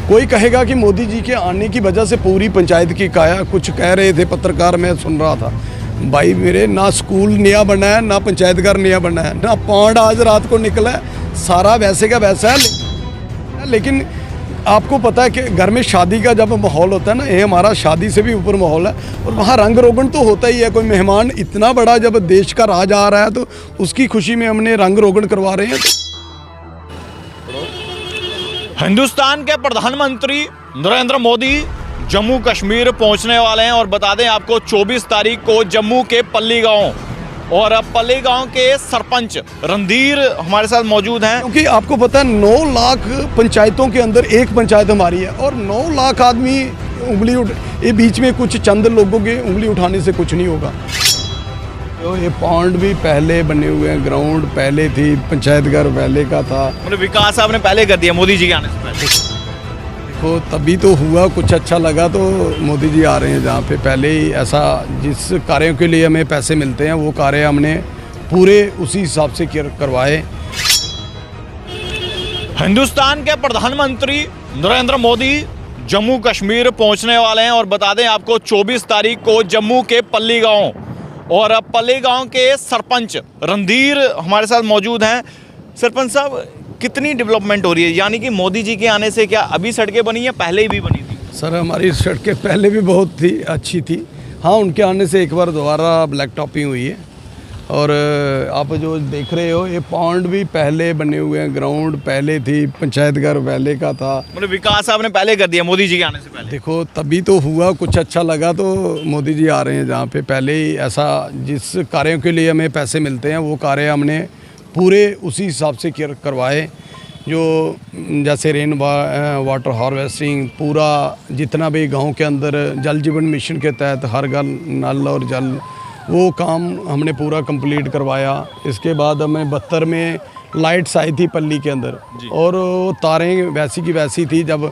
कोई कहेगा कि मोदी जी के आने की वजह से पूरी पंचायत की काया, कुछ कह रहे थे पत्रकार, मैं सुन रहा था। भाई मेरे, ना स्कूल नया बना है, ना पंचायत घर नया बना है, ना पौंड आज रात को निकला है, सारा वैसे का वैसा है। लेकिन आपको पता है कि घर में शादी का जब माहौल होता है ना, ये हमारा शादी से भी ऊपर माहौल है, और वहाँ रंग रोगन तो होता ही है। कोई मेहमान इतना बड़ा जब देश का राज आ रहा है तो उसकी खुशी में हमने रंग रोगन करवा रहे हैं। हिंदुस्तान के प्रधानमंत्री नरेंद्र मोदी जम्मू कश्मीर पहुंचने वाले हैं और बता दें आपको 24 तारीख को जम्मू के पल्ली गांव और पल्ली गांव के सरपंच रणधीर हमारे साथ मौजूद हैं। क्योंकि आपको पता है 9 लाख पंचायतों के अंदर एक पंचायत हमारी है, और 9 लाख आदमी उंगली ये बीच में कुछ चंद लोगों के उंगली उठाने से कुछ नहीं होगा। तो ये पॉन्ड भी पहले बने हुए हैं, ग्राउंड पहले थी, पंचायत घर पहले का था। मतलब विकास आपने पहले कर दिया मोदी जी के आने से पहले। देखो तभी तो हुआ, कुछ अच्छा लगा तो मोदी जी आ रहे हैं। जहाँ पे पहले ही ऐसा जिस कार्यों के लिए हमें पैसे मिलते हैं वो कार्य हमने पूरे उसी हिसाब से करवाए। हिंदुस्तान के प्रधानमंत्री नरेंद्र मोदी जम्मू कश्मीर पहुंचने वाले हैं और बता दें आपको 24 तारीख को जम्मू के पल्ली गांव और पल्ली गांव के सरपंच रणधीर हमारे साथ मौजूद हैं। सरपंच साहब, कितनी डेवलपमेंट हो रही है? यानी कि मोदी जी के आने से क्या अभी सड़कें बनी हैं, पहले भी बनी थी? सर हमारी सड़कें पहले भी बहुत थी, अच्छी थी। हाँ, उनके आने से एक बार दोबारा ब्लैक टॉपिंग हुई है। और आप जो देख रहे हो ये पॉन्ड भी पहले बने हुए हैं, ग्राउंड पहले थी, पंचायत घर पहले का था। मतलब विकास आपने पहले कर दिया मोदी जी के आने से पहले। देखो तभी तो हुआ, कुछ अच्छा लगा तो मोदी जी आ रहे हैं। जहाँ पे पहले ही ऐसा जिस कार्यों के लिए हमें पैसे मिलते हैं वो कार्य हमने पूरे उसी हिसाब से करवाए। जो जैसे रेन वाटर हार्वेस्टिंग, पूरा जितना भी गांव के अंदर जल जीवन मिशन के तहत हर घर नल और जल, वो काम हमने पूरा कंप्लीट करवाया। इसके बाद हमें 72 में लाइट्स आई थी पल्ली के अंदर, और वो तारें वैसी की वैसी थी। जब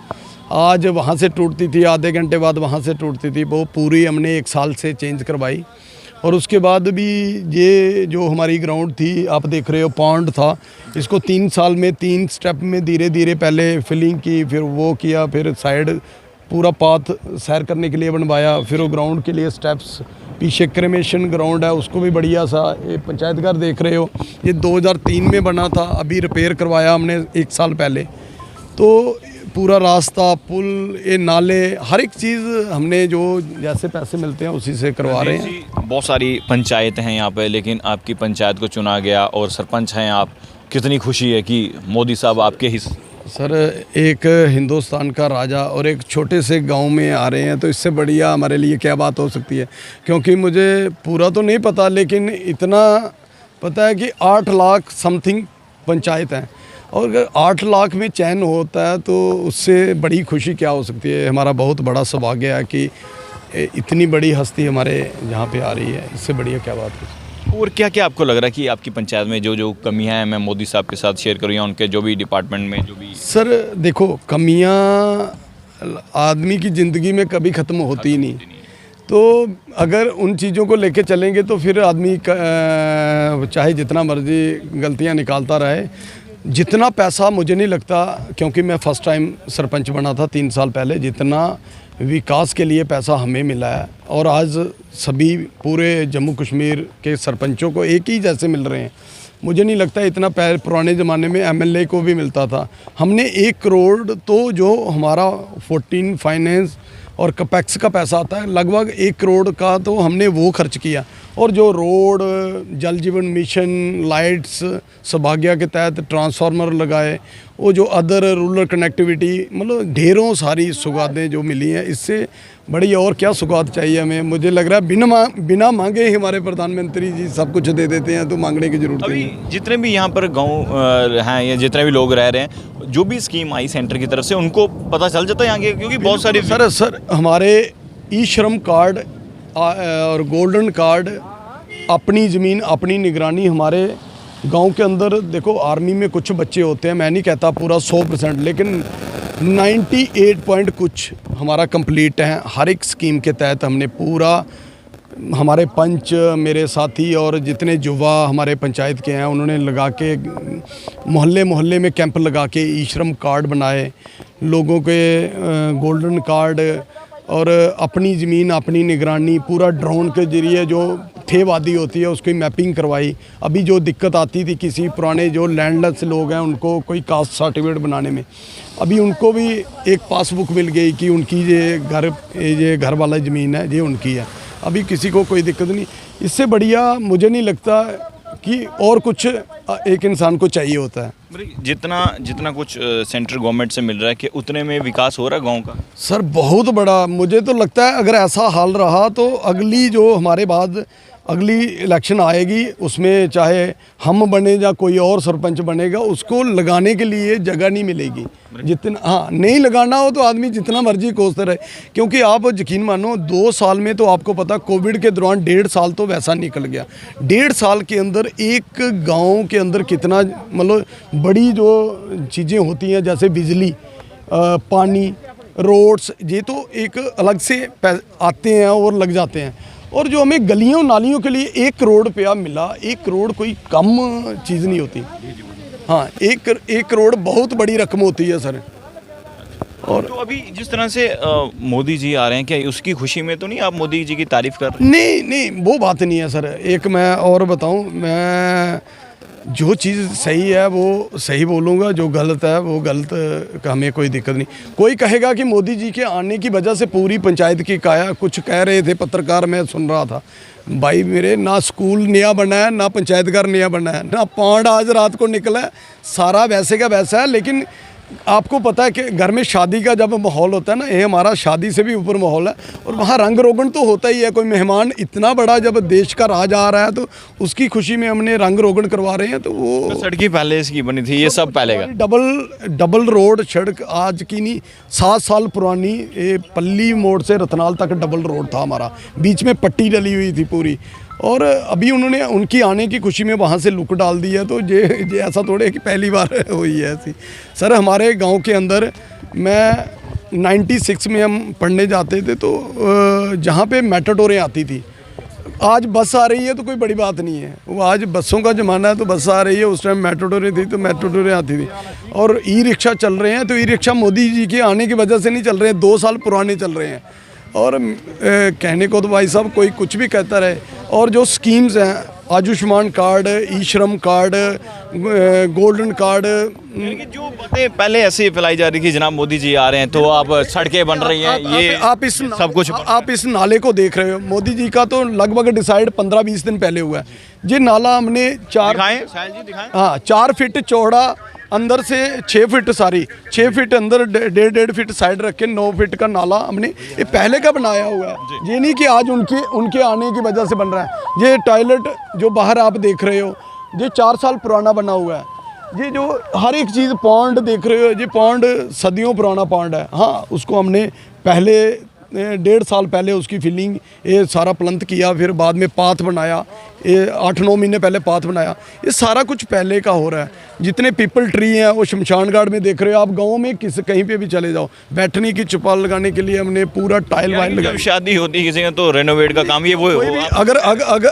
आज वहाँ से टूटती थी, आधे घंटे बाद वहाँ से टूटती थी, वो पूरी हमने 1 साल से चेंज करवाई। और उसके बाद भी ये जो हमारी ग्राउंड थी, आप देख रहे हो पॉन्ड था, इसको 3 साल में 3 स्टेप में धीरे धीरे पहले फिलिंग की, फिर वो किया, फिर साइड पूरा पाथ सैर करने के लिए बनवाया, फिर वो ग्राउंड के लिए स्टेप्स। पीछे क्रेमेशन ग्राउंड है, उसको भी बढ़िया सा। ये पंचायत घर देख रहे हो, ये 2003 में बना था, अभी रिपेयर करवाया हमने 1 साल पहले। तो पूरा रास्ता, पुल, ये नाले, हर एक चीज़ हमने जो जैसे पैसे मिलते हैं उसी से करवा रहे हैं। बहुत सारी पंचायतें हैं यहाँ पे, लेकिन आपकी पंचायत को चुना गया और सरपंच हैं आप। कितनी खुशी है कि मोदी साहब आपके ही। सर एक हिंदुस्तान का राजा और एक छोटे से गांव में आ रहे हैं, तो इससे बढ़िया हमारे लिए क्या बात हो सकती है। क्योंकि मुझे पूरा तो नहीं पता, लेकिन इतना पता है कि 8 लाख समथिंग पंचायत हैं, और अगर 8 लाख में चयन होता है तो उससे बड़ी खुशी क्या हो सकती है। हमारा बहुत बड़ा सौभाग्य है कि इतनी बड़ी हस्ती हमारे यहाँ पे आ रही है, इससे बढ़िया क्या बात है। और क्या क्या आपको लग रहा है कि आपकी पंचायत में जो जो कमियां हैं मैं मोदी साहब के साथ शेयर करूँ, या उनके जो भी डिपार्टमेंट में जो भी? सर देखो, कमियां आदमी की ज़िंदगी में कभी ख़त्म होती ही नहीं, तो अगर उन चीज़ों को लेके चलेंगे तो फिर आदमी चाहे जितना मर्जी गलतियां निकालता रहे। जितना पैसा मुझे नहीं लगता, क्योंकि मैं फ़र्स्ट टाइम सरपंच बना था 3 साल पहले, जितना विकास के लिए पैसा हमें मिला है, और आज सभी पूरे जम्मू कश्मीर के सरपंचों को एक ही जैसे मिल रहे हैं। मुझे नहीं लगता इतना पुराने ज़माने में एमएलए को भी मिलता था। हमने 1 करोड़ तो जो हमारा 14 फाइनेंस और कपैक्स का पैसा आता है, लगभग 1 करोड़ का तो हमने वो खर्च किया। और जो रोड, जल जीवन मिशन, लाइट्स, सौभाग्य के तहत ट्रांसफार्मर लगाए, वो जो अदर रूरल कनेक्टिविटी, मतलब ढेरों सारी सौगातें जो मिली हैं, इससे बड़ी और क्या सौगात चाहिए हमें। मुझे लग रहा है बिना मांगे ही हमारे प्रधानमंत्री जी सब कुछ दे देते हैं, तो मांगने की ज़रूरत नहीं। जितने भी यहाँ पर गाँव हैं या जितने भी लोग रह रहे हैं, जो भी स्कीम आई सेंटर की तरफ से, उनको पता चल जाता है यहाँ के? क्योंकि बहुत सारी सर हमारे ई श्रम कार्ड और गोल्डन कार्ड, अपनी ज़मीन अपनी निगरानी, हमारे गांव के अंदर देखो, आर्मी में कुछ बच्चे होते हैं, मैं नहीं कहता पूरा 100%, लेकिन 98 पॉइंट कुछ हमारा कंप्लीट है। हर एक स्कीम के तहत हमने पूरा, हमारे पंच, मेरे साथी और जितने युवा हमारे पंचायत के हैं, उन्होंने लगा के मोहल्ले मोहल्ले में कैंप लगा के ई श्रम कार्ड बनाए। लोगों के गोल्डन कार्ड और अपनी ज़मीन अपनी निगरानी पूरा ड्रोन के ज़रिए जो ठेवादी होती है उसकी मैपिंग करवाई। अभी जो दिक्कत आती थी किसी पुराने जो लैंडलेस लोग हैं उनको कोई कास्ट सर्टिफिकेट बनाने में, अभी उनको भी एक पासबुक मिल गई कि उनकी ये घर वाला ज़मीन है ये उनकी है। अभी किसी को कोई दिक्कत नहीं। इससे बढ़िया मुझे नहीं लगता कि और कुछ एक इंसान को चाहिए होता है। जितना कुछ सेंट्रल गवर्नमेंट से मिल रहा है कि उतने में विकास हो रहा है गांव का? सर बहुत बड़ा, मुझे तो लगता है अगर ऐसा हाल रहा तो अगली जो हमारे बाद अगली इलेक्शन आएगी उसमें चाहे हम बने या कोई और सरपंच बनेगा उसको लगाने के लिए जगह नहीं मिलेगी। जितना नहीं लगाना हो तो आदमी जितना मर्जी कोसते रहे, क्योंकि आप यकीन मानो 2 साल में तो आपको पता कोविड के दौरान 1.5 साल तो वैसा निकल गया। 1.5 साल के अंदर एक गांव के अंदर कितना मतलब बड़ी जो चीज़ें होती हैं जैसे बिजली, पानी, रोड्स, ये तो एक अलग से आते हैं और लग जाते हैं। और जो हमें गलियों नालियों के लिए 1 करोड़ रुपया मिला, 1 करोड़ कोई कम चीज़ नहीं होती। हाँ, 1 करोड़ बहुत बड़ी रकम होती है सर। और तो अभी जिस तरह से मोदी जी आ रहे हैं, क्या उसकी खुशी में तो नहीं आप मोदी जी की तारीफ कर रहे हैं? नहीं वो बात नहीं है सर। एक मैं और बताऊं, मैं जो चीज़ सही है वो सही बोलूँगा, जो गलत है वो गलत का हमें कोई दिक्कत नहीं। कोई कहेगा कि मोदी जी के आने की वजह से पूरी पंचायत की काया, कुछ कह रहे थे पत्रकार, मैं सुन रहा था, भाई मेरे ना स्कूल नया बना है ना पंचायत घर नया बना है ना पौंड आज रात को निकला है, सारा वैसे का वैसा है। लेकिन आपको पता है कि घर में शादी का जब माहौल होता है ना, ये हमारा शादी से भी ऊपर माहौल है और वहाँ रंग रोगन तो होता ही है। कोई मेहमान इतना बड़ा जब देश का राज आ रहा है तो उसकी खुशी में हमने रंग रोगन करवा रहे हैं। तो वो तो सड़की पहले इसकी बनी थी, ये सब पहले का डबल रोड सड़क आज की नहीं 7 साल पुरानी, ये पल्ली मोड़ से रतनाल तक डबल रोड था हमारा, बीच में पट्टी डली हुई थी पूरी। और अभी उन्होंने उनकी आने की खुशी में वहाँ से लुक डाल दी है। तो ये ऐसा थोड़े है कि पहली बार हुई है ऐसी। सर हमारे गांव के अंदर मैं 96 में हम पढ़ने जाते थे तो जहाँ पे मेटाडोरें आती थी, आज बस आ रही है तो कोई बड़ी बात नहीं है। वो आज बसों का ज़माना है तो बस आ रही है, उस टाइम मेटाडोरें थी तो मेटाडोरें आती थी। और ई रिक्शा चल रहे हैं तो ई रिक्शा मोदी जी के आने की वजह से नहीं चल रहे हैं, 2 साल पुराने चल रहे हैं। और कहने को तो भाई साहब कोई कुछ भी कहता रहे। और जो स्कीम्स हैं, आयुष्मान कार्ड, ई श्रम कार्ड, गोल्डन कार्ड, जो बातें पहले ऐसे ही फैलाई जा रही थी जनाब मोदी जी आ रहे हैं तो अब सड़कें बन रही हैं, ये आप इस सब कुछ आप इस नाले को देख रहे हो। मोदी जी का तो लगभग डिसाइड 15-20 दिन पहले हुआ है। ये नाला हमने 4 फीट चौड़ा, अंदर से 6 फीट अंदर 1.5 फीट साइड रख के 9 फीट का नाला हमने ये पहले का बनाया हुआ है। ये नहीं कि आज उनके आने की वजह से बन रहा है। ये टॉयलेट जो बाहर आप देख रहे हो ये 4 साल पुराना बना हुआ है। ये जो हर एक चीज़ पौंड देख रहे हो, ये पौंड सदियों पुराना पौंड है। हाँ, उसको हमने पहले 1.5 साल पहले उसकी फिलिंग ये सारा प्लंथ किया, फिर बाद में पाथ बनाया, ये 8-9 महीने पहले पाथ बनाया। ये सारा कुछ पहले का हो रहा है। जितने पीपल ट्री हैं वो शमशान घाट में देख रहे हो आप, गाँव में कहीं पे भी चले जाओ, बैठने की चौपाल लगाने के लिए हमने पूरा टाइल वाइल लगाया। शादी होती है किसी का तो रेनोवेट का काम ये वो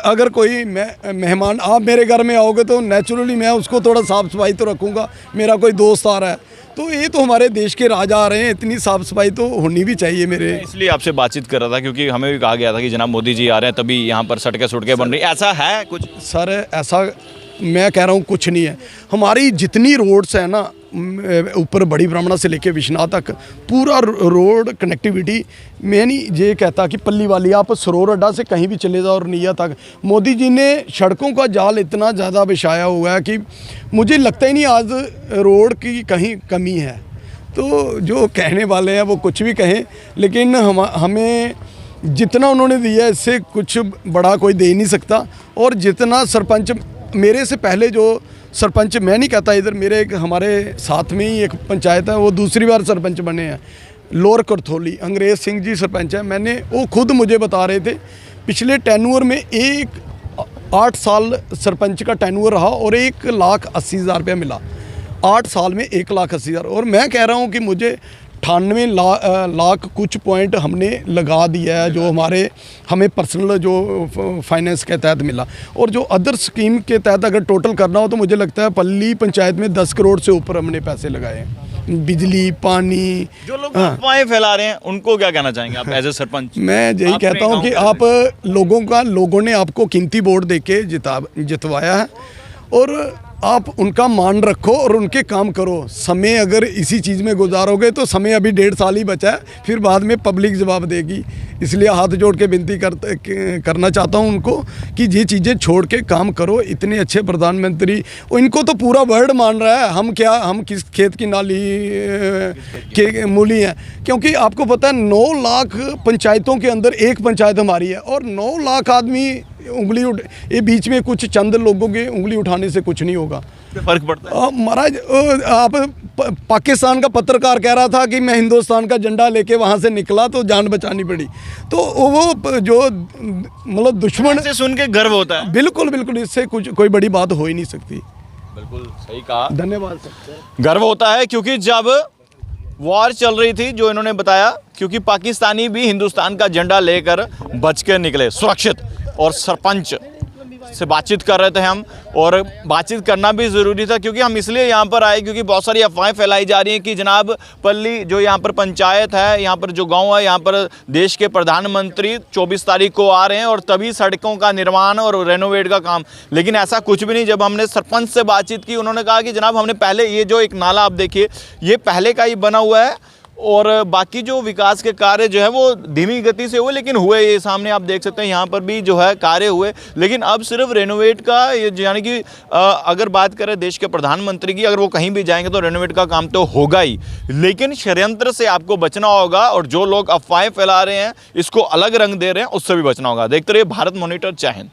अगर कोई मेहमान आप मेरे घर में आओगे तो नेचुरली मैं उसको थोड़ा साफ़ सफाई तो रखूँगा। मेरा कोई दोस्त आ रहा है तो ये तो हमारे देश के राजा आ रहे हैं, इतनी साफ़ सफाई तो होनी भी चाहिए मेरे। इसलिए आपसे बातचीत कर रहा था क्योंकि हमें भी कहा गया था कि जनाब मोदी जी आ रहे हैं तभी यहाँ पर सड़कें बन रही, ऐसा है कुछ? सर ऐसा मैं कह रहा हूँ कुछ नहीं है। हमारी जितनी रोड्स हैं ना ऊपर बड़ी ब्राह्मणा से लेके विश्वनाथ तक पूरा रोड कनेक्टिविटी, मैं नहीं ये कहता कि पल्ली वाली आप सरोवर अड्डा से कहीं भी चले जाओ और नीया तक मोदी जी ने सड़कों का जाल इतना ज़्यादा बिछाया हुआ है कि मुझे लगता ही नहीं आज रोड की कहीं कमी है। तो जो कहने वाले हैं वो कुछ भी कहें, लेकिन हमें जितना उन्होंने दिया इससे कुछ बड़ा कोई दे नहीं सकता। और जितना सरपंच मेरे से पहले जो सरपंच, मैं नहीं कहता इधर, मेरे एक हमारे साथ में ही एक पंचायत है वो दूसरी बार सरपंच बने हैं, लोअर करथोली, अंग्रेज सिंह जी सरपंच हैं। वो खुद मुझे बता रहे थे पिछले टेन्यूअर में 8 साल सरपंच का टेन्यूअर रहा और 1,80,000 रुपया मिला। 8 साल में 1,80,000। और मैं कह रहा हूँ कि मुझे 98 लाख कुछ पॉइंट हमने लगा दिया है जो हमें पर्सनल जो फाइनेंस के तहत मिला। और जो अदर स्कीम के तहत अगर टोटल करना हो तो मुझे लगता है पल्ली पंचायत में 10 करोड़ से ऊपर हमने पैसे लगाए हैं। बिजली, पानी। जो लोग अफवाहें फैला रहे हैं उनको क्या कहना चाहेंगे आप एज ए सरपंच? मैं यही आपने कहता हूँ कि गाँव लोगों ने आपको कीमती वोट देके जितवाया है, और आप उनका मान रखो और उनके काम करो। समय अगर इसी चीज़ में गुजारोगे तो समय अभी 1.5 साल ही बचा है, फिर बाद में पब्लिक जवाब देगी। इसलिए हाथ जोड़ के विनती करना चाहता हूं उनको कि ये चीज़ें छोड़ के काम करो। इतने अच्छे प्रधानमंत्री, इनको तो पूरा वर्ल्ड मान रहा है। हम किस खेत की नाली के मूली हैं, क्योंकि आपको पता है 9 लाख पंचायतों के अंदर एक पंचायत हमारी है, और 9 लाख आदमी ये बीच में कुछ चंद लोगों के उंगली उठाने से कुछ नहीं होगा। फर्क पड़ता है महाराज। आप पाकिस्तान का पत्रकार कह रहा था कि मैं हिंदुस्तान का झंडा लेके वहाँ से निकला तो जान बचानी पड़ी, तो वो जो मतलब दुश्मन से सुन के गर्व होता है। बिल्कुल बिल्कुल, इससे कुछ कोई बड़ी बात हो ही नहीं सकती। बिल्कुल सही कहा, धन्यवाद सर। गर्व होता है क्योंकि जब वॉर चल रही थी, जो इन्होंने बताया, क्योंकि पाकिस्तानी भी हिंदुस्तान का झंडा लेकर बच के निकले सुरक्षित, और सरपंच से बातचीत कर रहे थे हम, और बातचीत करना भी ज़रूरी था क्योंकि हम इसलिए यहाँ पर आए क्योंकि बहुत सारी अफवाहें फैलाई जा रही हैं कि जनाब पल्ली जो यहाँ पर पंचायत है, यहाँ पर जो गांव है, यहाँ पर देश के प्रधानमंत्री 24 तारीख को आ रहे हैं और तभी सड़कों का निर्माण और रेनोवेट का काम। लेकिन ऐसा कुछ भी नहीं। जब हमने सरपंच से बातचीत की, उन्होंने कहा कि जनाब हमने पहले ये जो एक नाला आप देखिए, ये पहले का ही बना हुआ है, और बाकी जो विकास के कार्य जो है वो धीमी गति से हुए, लेकिन हुए। ये सामने आप देख सकते हैं, यहाँ पर भी जो है कार्य हुए, लेकिन अब सिर्फ रेनोवेट का, यानी कि अगर बात करें देश के प्रधानमंत्री की, अगर वो कहीं भी जाएंगे तो रेनोवेट का काम तो होगा ही, लेकिन षड्यंत्र से आपको बचना होगा, और जो लोग अफवाहें फैला रहे हैं, इसको अलग रंग दे रहे हैं, उससे भी बचना होगा। देखते रहिए भारत मॉनिटर। जय हिंद।